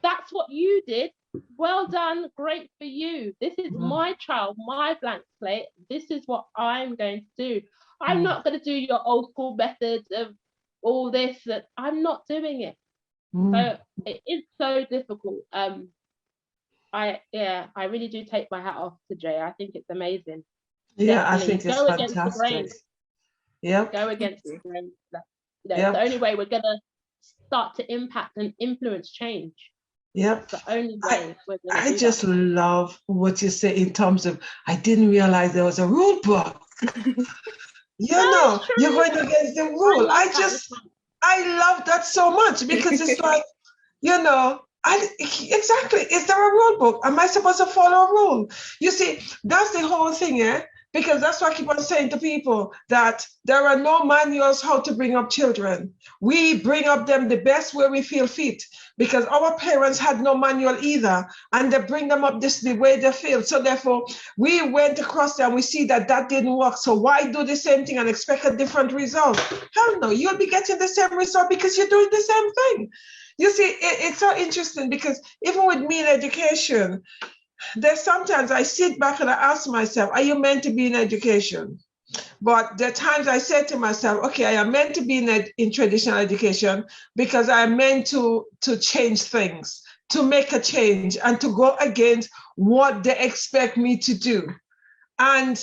That's what you did. Well done, great for you. This is my child, my blank slate. This is what I'm going to do. I'm not going to do your old school methods of all this. That I'm not doing it. So it is so difficult. I really do take my hat off to Jay. I think it's amazing. Yeah, Definitely. I think it's fantastic. Yeah, go against the grain. It's the only way we're gonna start to impact and influence change. Yeah, the only way I just love what you say in terms of, I didn't realize there was a rule book. You're going against the rule. I love that so much, because it's like, exactly, is there a rule book? Am I supposed to follow a rule? You see, that's the whole thing, because that's why I keep on saying to people that there are no manuals how to bring up children. We bring up them the best way we feel fit, because our parents had no manual either, and they bring them up the way they feel. So therefore, we went across there and we see that didn't work. So why do the same thing and expect a different result? Hell no, you'll be getting the same result because you're doing the same thing. You see, it's so interesting, because even with me in education, there's sometimes I sit back and I ask myself, are you meant to be in education? But there are times I said to myself, okay, I am meant to be in traditional education because I am meant to change things, to make a change, and to go against what they expect me to do. And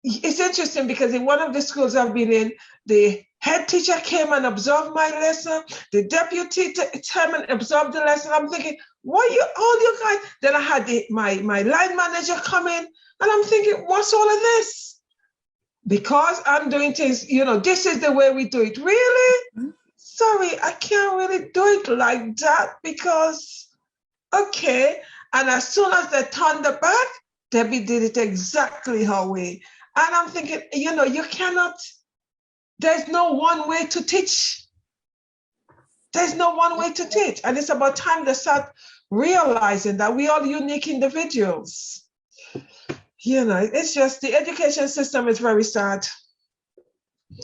it's interesting, because in one of the schools I've been in, the head teacher came and observed my lesson. The deputy came and observed the lesson. I'm thinking, what all you guys? Then I had my line manager come in, and I'm thinking, what's all of this? Because I'm doing things, this is the way we do it. Really? Sorry, I can't really do it like that, because, okay. And as soon as they turned the back, Debbie did it exactly her way. And I'm thinking, you cannot, there's no one way to teach. There's no one way to teach. And it's about time they start realizing that we are unique individuals. It's just, the education system is very sad.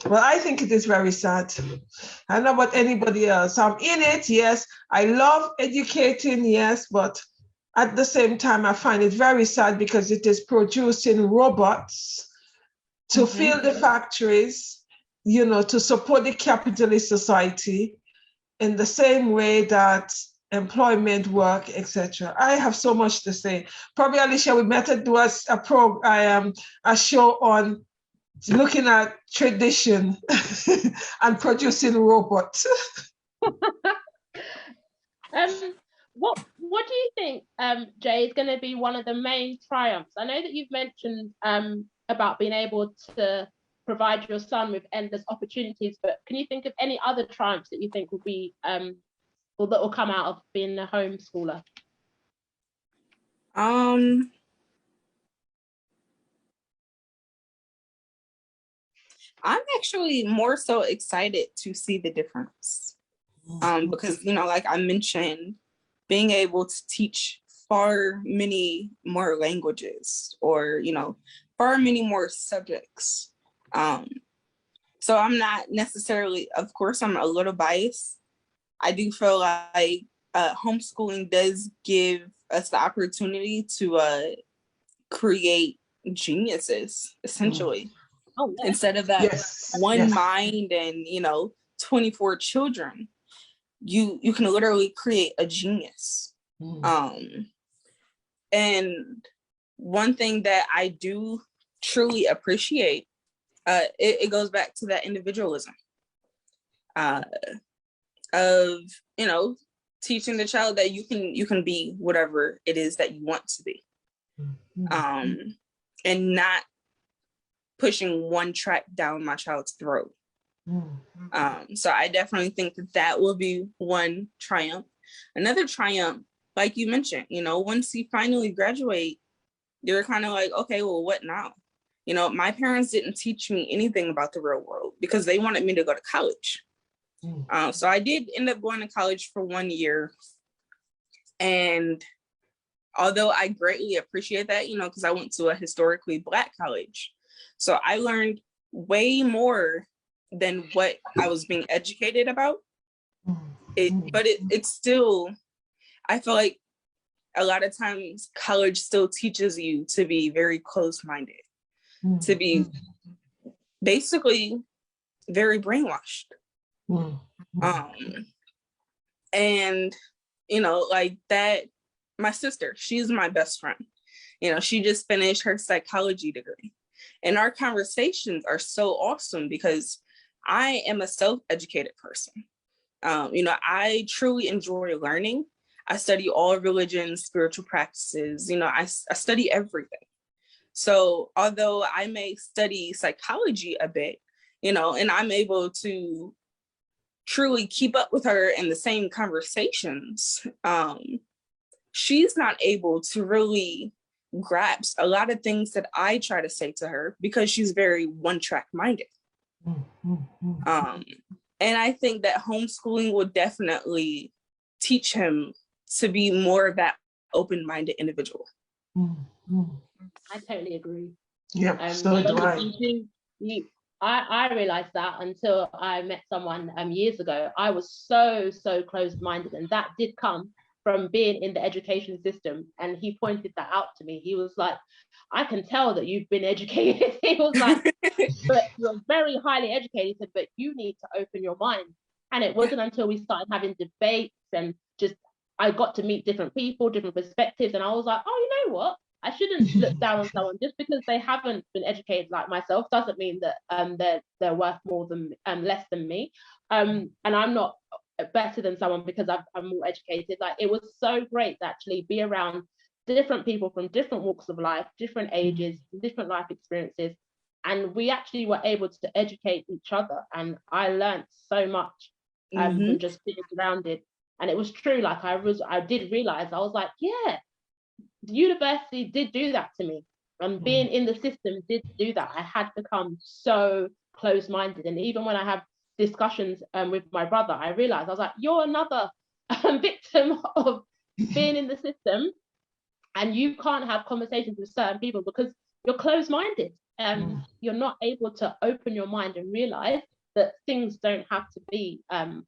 Well, I think it is very sad. I don't know about anybody else. I'm in it, yes. I love educating, yes, but at the same time, I find it very sad, because it is producing robots to fill the factories, to support the capitalist society in the same way that employment, work, etc. I have so much to say. Probably, Alicia, we better do a show on looking at tradition and producing robots. What do you think, Jay, is going to be one of the main triumphs? I know that you've mentioned about being able to provide your son with endless opportunities, but can you think of any other triumphs that you think will be or that will come out of being a homeschooler? I'm actually more so excited to see the difference. Because, you know, like I mentioned, being able to teach far many more languages, or, you know, far many more subjects. So I'm not necessarily, of course, I'm a little biased. I do feel like homeschooling does give us the opportunity to create geniuses, essentially. Oh, yeah. Instead of that one Yes. mind and, you know, 24 children, you can literally create a genius. And one thing that I do truly appreciate, it goes back to that individualism of, you know, teaching the child that you can be whatever it is that you want to be, and not pushing one track down my child's throat. So I definitely think that will be one triumph. Another triumph, like you mentioned, you know, once you finally graduate, you're kind of like, okay, well, what now? You know, my parents didn't teach me anything about the real world because they wanted me to go to college. So I did end up going to college for 1 year. And although I greatly appreciate that, you know, because I went to a historically Black college, so I learned way more than what I was being educated about. But it's still, I feel like a lot of times college still teaches you to be very close-minded, to be basically very brainwashed. And, you know, like that, my sister, she's my best friend. You know, she just finished her psychology degree. And our conversations are so awesome because I am a self-educated person. You know, I truly enjoy learning. I study all religions, spiritual practices, you know, I study everything. So although I may study psychology a bit, you know, and I'm able to truly keep up with her in the same conversations, she's not able to really grasp a lot of things that I try to say to her because she's very one-track minded. And I think that homeschooling will definitely teach him to be more of that open-minded individual. I totally agree. Yeah, so do I realized that until I met someone years ago. I was so closed-minded, and that did come from being in the education system. And he pointed that out to me. He was like, I can tell that you've been educated. He was like, but you're very highly educated, but you need to open your mind. And it wasn't until we started having debates and just I got to meet different people, different perspectives, and I was like, oh, you know what? I shouldn't look down on someone just because they haven't been educated like myself. Doesn't mean that they're worth more than less than me, and I'm not better than someone because I'm more educated. Like, it was so great to actually be around different people from different walks of life, different ages, different life experiences, and we actually were able to educate each other. And I learned so much from just being surrounded. And it was true. Like, I did realize, I was like, yeah, the university did do that to me, and being in the system did do that. I had become so close-minded, and even when I have discussions with my brother, I realized, I was like, you're another victim of being in the system, and you can't have conversations with certain people because you're closed-minded. You're not able to open your mind and realize that things don't have to be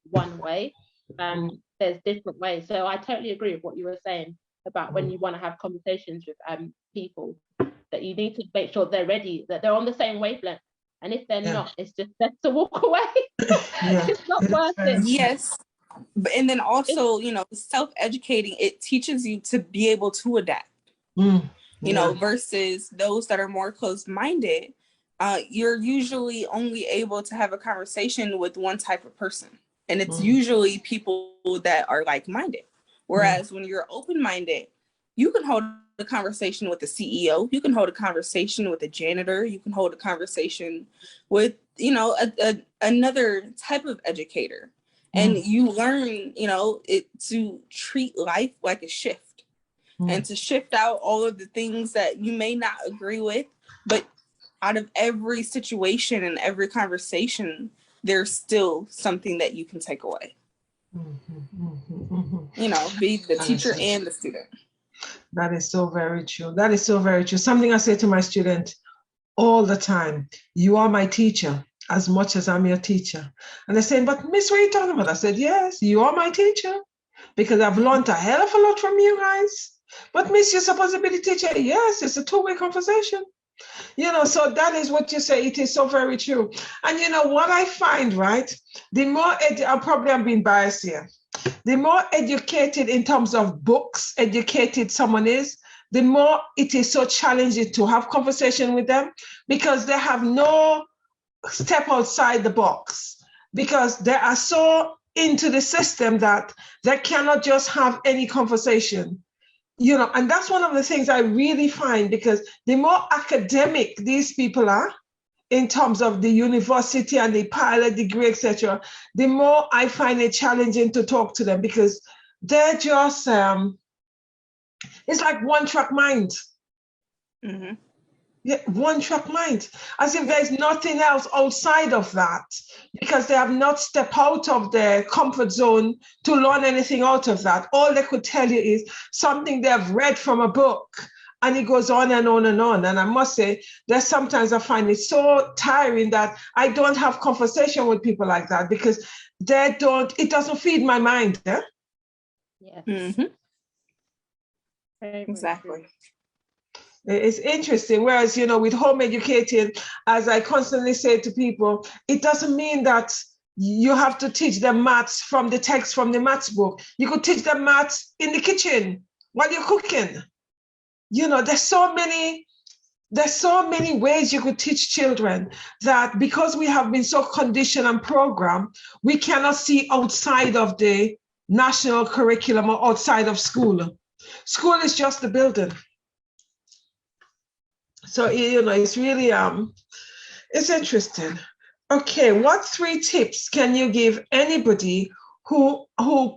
one way. There's different ways. So I totally agree with what you were saying about when you want to have conversations with people, that you need to make sure they're ready, that they're on the same wavelength. And if they're not, it's just best to walk away. It's not worth it. Yes. And then also, you know, self-educating, it teaches you to be able to adapt, you know, versus those that are more closed-minded. You're usually only able to have a conversation with one type of person. And it's usually people that are like-minded. Whereas when you're open-minded, you can hold a conversation with the CEO, you can hold a conversation with a janitor, you can hold a conversation with, you know, another type of educator. And you learn, you know, to treat life like a shift and to shift out all of the things that you may not agree with, but out of every situation and every conversation, there's still something that you can take away. You know, be the That is teacher so and true. the student. That is so very true. That is so very true. Something I say to my student all the time: you are my teacher as much as I'm your teacher. And they're saying, but Miss, what are you talking about? I said, yes, you are my teacher because I've learned a hell of a lot from you guys. But Miss, you're supposed to be the teacher. Yes, it's a two-way conversation. So that is what you say. It is so very true. And you know what I find, right? The more, I'm being biased here. The more educated in terms of books, educated someone is, the more it is so challenging to have conversation with them because they have no step outside the box because they are so into the system that they cannot just have any conversation. And that's one of the things I really find because the more academic these people are in terms of the university and the pilot degree, etc., the more I find it challenging to talk to them because they're just, it's like one track mind. Mm-hmm. Yeah, one track mind, as if there's nothing else outside of that, because they have not stepped out of their comfort zone to learn anything out of that. All they could tell you is something they've read from a book, and it goes on and on and on. And I must say that sometimes I find it so tiring that I don't have conversation with people like that because it doesn't feed my mind. Eh? Yes. Mm-hmm. Very, very Exactly. true. It's interesting. Whereas, with home educating, as I constantly say to people, it doesn't mean that you have to teach them maths from the text from the maths book. You could teach them maths in the kitchen while you're cooking. There's so many ways you could teach children that because we have been so conditioned and programmed, we cannot see outside of the national curriculum or outside of school. School is just the building. So, it's really, it's interesting. Okay, what 3 tips can you give anybody who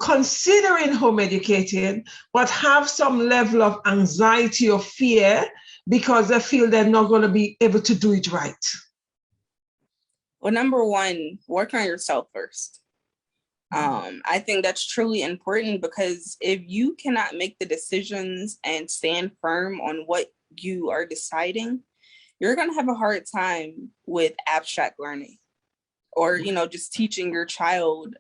considering home educating but have some level of anxiety or fear because they feel they're not going to be able to do it right? Well, number one, work on yourself first. I think that's truly important because if you cannot make the decisions and stand firm on what you are deciding, you're going to have a hard time with abstract learning or, just teaching your child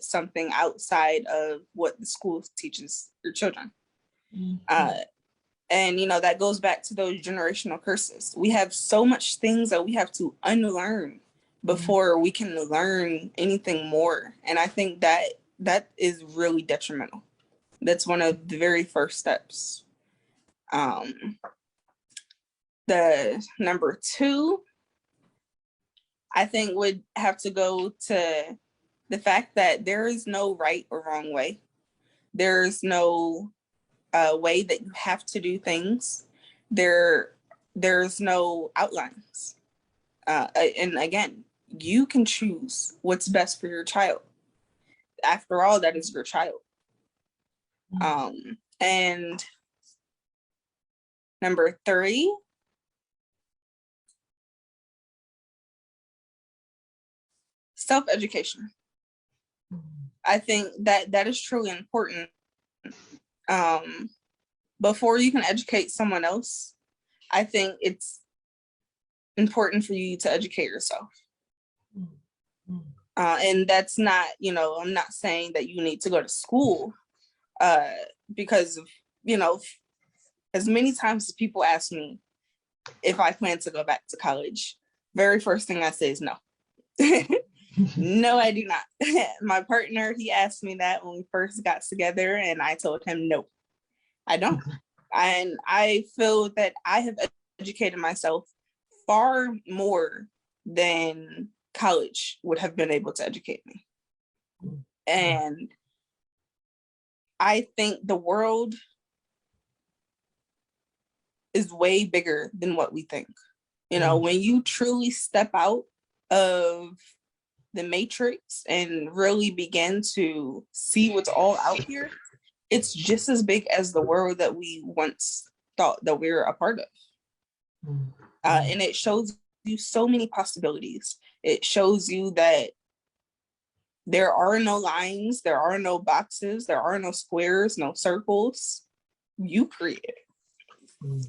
something outside of what the school teaches your children. And, that goes back to those generational curses. We have so much things that we have to unlearn before we can learn anything more. And I think that is really detrimental. That's one of the very first steps. The number 2, I think would have to go to the fact that there is no right or wrong way. There's no way that you have to do things. There's no outlines. And again, you can choose what's best for your child. After all, that is your child. And number 3, self-education. I think that is truly important. Before you can educate someone else, I think it's important for you to educate yourself. And that's not, I'm not saying that you need to go to school because of, as many times as people ask me if I plan to go back to college, very first thing I say is no. No, I do not. My partner, he asked me that when we first got together, and I told him, no, I don't. And I feel that I have educated myself far more than college would have been able to educate me. And I think the world is way bigger than what we think. When you truly step out of the matrix and really begin to see what's all out here, it's just as big as the world that we once thought that we were a part of. And it shows you so many possibilities. It shows you that There are no lines, there are no boxes, there are no squares, no circles. You create it.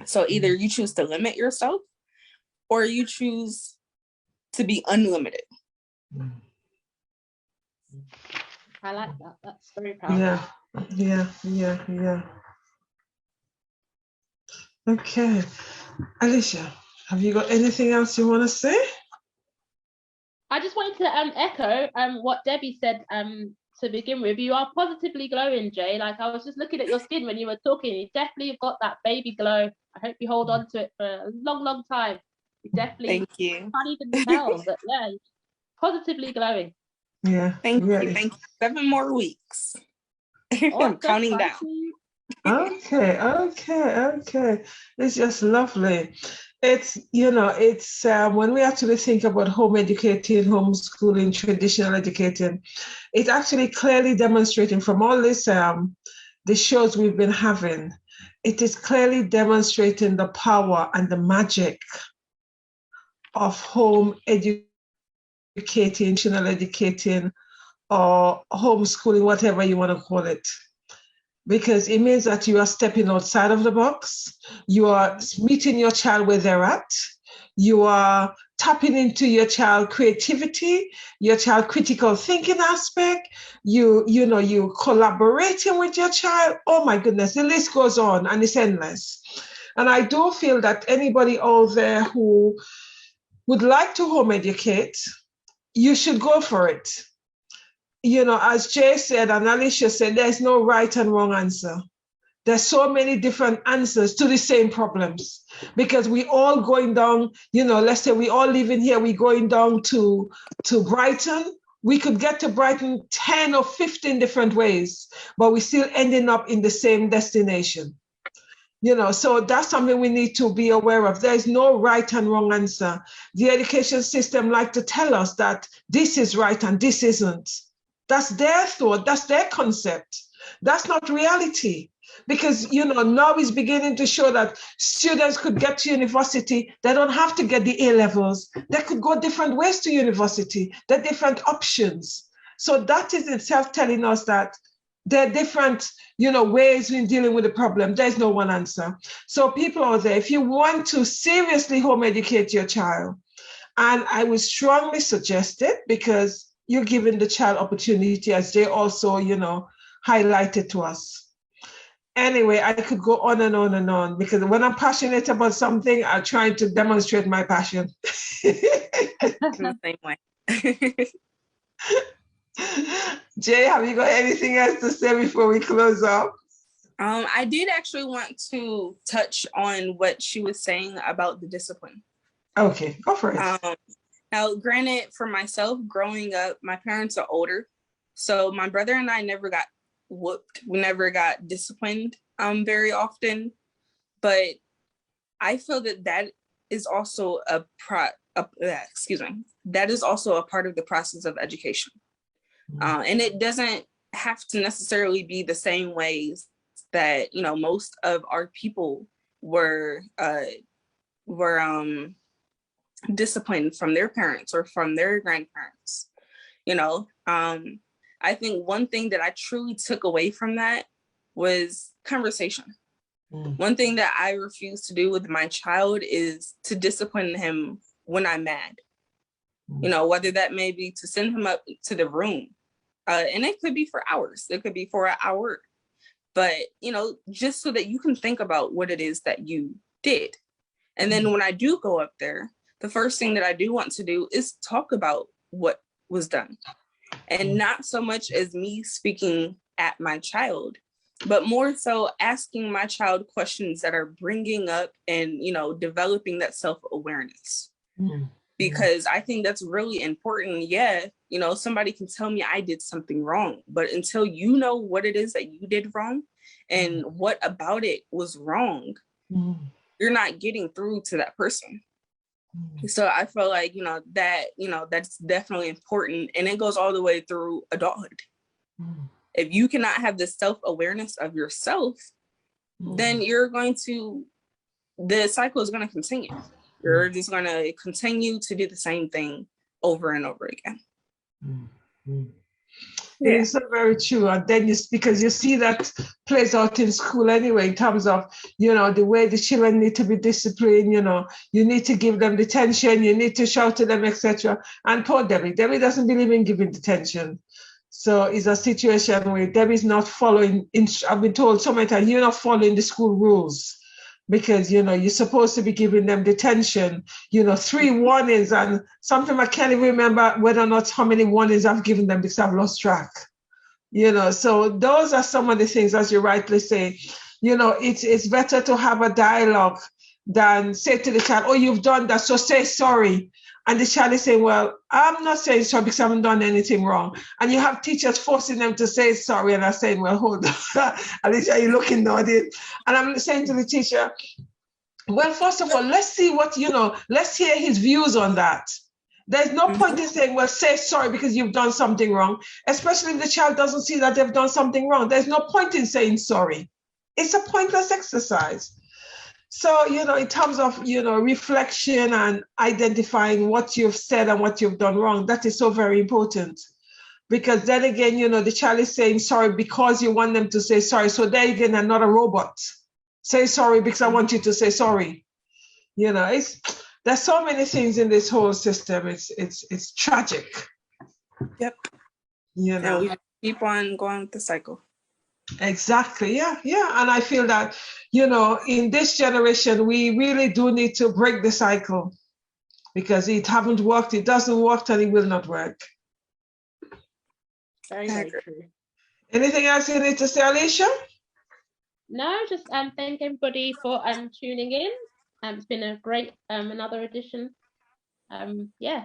So either you choose to limit yourself or you choose to be unlimited. I like that. That's very powerful. Yeah. Okay. Alicia, have you got anything else you want to say? I just wanted to echo what Debbie said to begin with. You are positively glowing, Jay. Like, I was just looking at your skin when you were talking. You definitely got that baby glow. I hope you hold on to it for a long, long time. You definitely Thank you. can't even tell, but yeah, positively glowing. Yeah. Thank you. 7 more weeks. I'm counting down. Okay. It's just lovely. It's, when we actually think about home educating, homeschooling, traditional educating, it's actually clearly demonstrating from all this, the shows we've been having, it is clearly demonstrating the power and the magic of home educating, traditional educating, or homeschooling, whatever you want to call it. Because it means that you are stepping outside of the box. You are meeting your child where they're at. You are tapping into your child creativity, your child critical thinking aspect. You collaborating with your child. Oh my goodness, the list goes on and it's endless. And I do feel that anybody out there who would like to home educate, you should go for it. As Jay said and Alicia said, there's no right and wrong answer. There's so many different answers to the same problems because we all going down, let's say we all live in here, we going down to Brighton. We could get to Brighton 10 or 15 different ways, but we still ending up in the same destination. So that's something we need to be aware of. There's no right and wrong answer. The education system like to tell us that this is right and this isn't. That's their thought, that's their concept. That's not reality. Because, now it's beginning to show that students could get to university. They don't have to get the A-levels. They could go different ways to university. There are different options. So that is itself telling us that there are different, ways in dealing with the problem. There's no one answer. So people out there, if you want to seriously home educate your child, and I would strongly suggest it because you're giving the child opportunity, as they also, highlighted to us. Anyway, I could go on and on and on because when I'm passionate about something, I'm trying to demonstrate my passion. The same way. Jay, have you got anything else to say before we close up? I did actually want to touch on what she was saying about the discipline. Okay, go for it. Now, granted, for myself, growing up, my parents are older. So my brother and I never got whooped. We never got disciplined very often. But I feel that is also that is also a part of the process of education. And it doesn't have to necessarily be the same ways that, most of our people were disciplined from their parents or from their grandparents. I think one thing that I truly took away from that was conversation. One thing that I refuse to do with my child is to discipline him when I'm mad. Whether that may be to send him up to the room, and it could be for hours. It could be for an hour, but just so that you can think about what it is that you did. And then when I do go up there, the first thing that I do want to do is talk about what was done. And not so much as me speaking at my child, but more so asking my child questions that are bringing up and, developing that self-awareness. Because I think that's really important. Yeah, somebody can tell me I did something wrong, but until you know what it is that you did wrong and what about it was wrong, you're not getting through to that person. So I feel like, that's definitely important. And it goes all the way through adulthood. If you cannot have the self-awareness of yourself, then the cycle is going to continue. You're just going to continue to do the same thing over and over again. It is so very true. And then because you see that plays out in school anyway, in terms of, the way the children need to be disciplined, you need to give them detention, you need to shout to them, etc. And poor Debbie doesn't believe in giving detention. So it's a situation where Debbie's not following, I've been told so many times, you're not following the school rules. Because, you're supposed to be giving them detention, 3 warnings, and sometimes I can't even remember whether or not how many warnings I've given them because I've lost track. So those are some of the things, as you rightly say, it's better to have a dialogue than say to the child, oh, you've done that, so say sorry. And the child is saying, well, I'm not saying sorry because I haven't done anything wrong. And you have teachers forcing them to say sorry. And I'm saying, well, hold on. Alicia, you're looking naughty. And I'm saying to the teacher, well, first of all, let's see what, let's hear his views on that. There's no point in saying, well, say sorry because you've done something wrong, especially if the child doesn't see that they've done something wrong. There's no point in saying sorry. It's a pointless exercise. So, in terms of, reflection and identifying what you've said and what you've done wrong, that is so very important. Because then again, the child is saying sorry because you want them to say sorry. So there again, I'm not a robot. Say sorry because I want you to say sorry. There's so many things in this whole system. It's tragic. Yep. And we keep on going with the cycle. Exactly. Yeah. And I feel that, in this generation, we really do need to break the cycle because it haven't worked. It doesn't work and it will not work. Very, very true. Anything else you need to say, Alicia? No, just thank everybody for tuning in. It's been a great another edition. Yeah.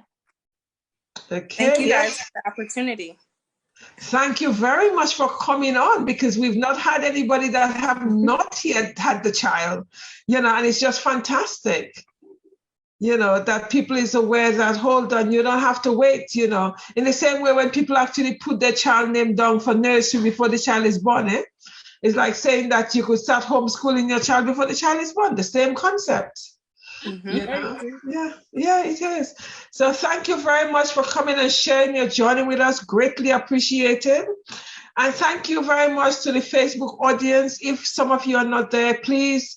Okay. Thank you guys for the opportunity. Thank you very much for coming on because we've not had anybody that have not yet had the child, and it's just fantastic, that people is aware that, hold on, you don't have to wait, in the same way when people actually put their child name down for nursery before the child is born, it's like saying that you could start homeschooling your child before the child is born, the same concept. Yeah, it is. So thank you very much for coming and sharing your journey with us. Greatly appreciated. And thank you very much to the Facebook audience. If some of you are not there, please,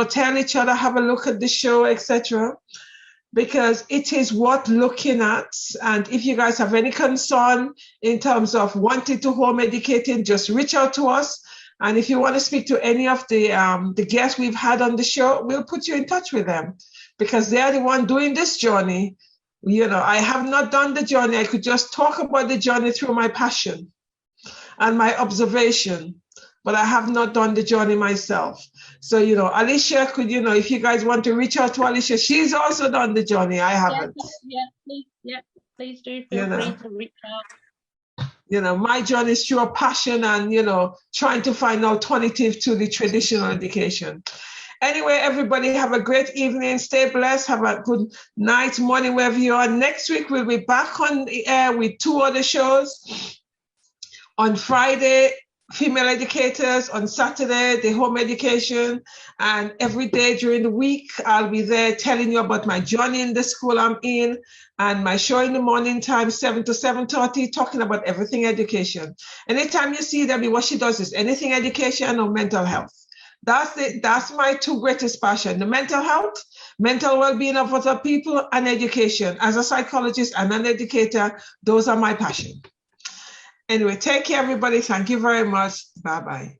tell each other, have a look at the show, etc. Because it is worth looking at. And if you guys have any concern in terms of wanting to home educating, just reach out to us. And if you want to speak to any of the guests we've had on the show, we'll put you in touch with them because they are the one doing this journey. I have not done the journey. I could just talk about the journey through my passion and my observation, but I have not done the journey myself. So, Alicia could, if you guys want to reach out to Alicia, she's also done the journey. I haven't. Please do feel free to reach out. My journey is through a passion and, trying to find alternative to the traditional education. Anyway, everybody have a great evening. Stay blessed. Have a good night, morning, wherever you are. Next week, we'll be back on the air with 2 other shows. On Friday, female educators. On Saturday, the home education. And every day during the week, I'll be there telling you about my journey in the school I'm in. And my show in the morning time, 7 to 7:30, talking about everything education. Anytime you see Debbie, what she does is anything education or mental health. That's my 2 greatest passion, the mental health, mental well-being of other people, and education. As a psychologist and an educator, those are my passion. Anyway, take care, everybody. Thank you very much. Bye-bye.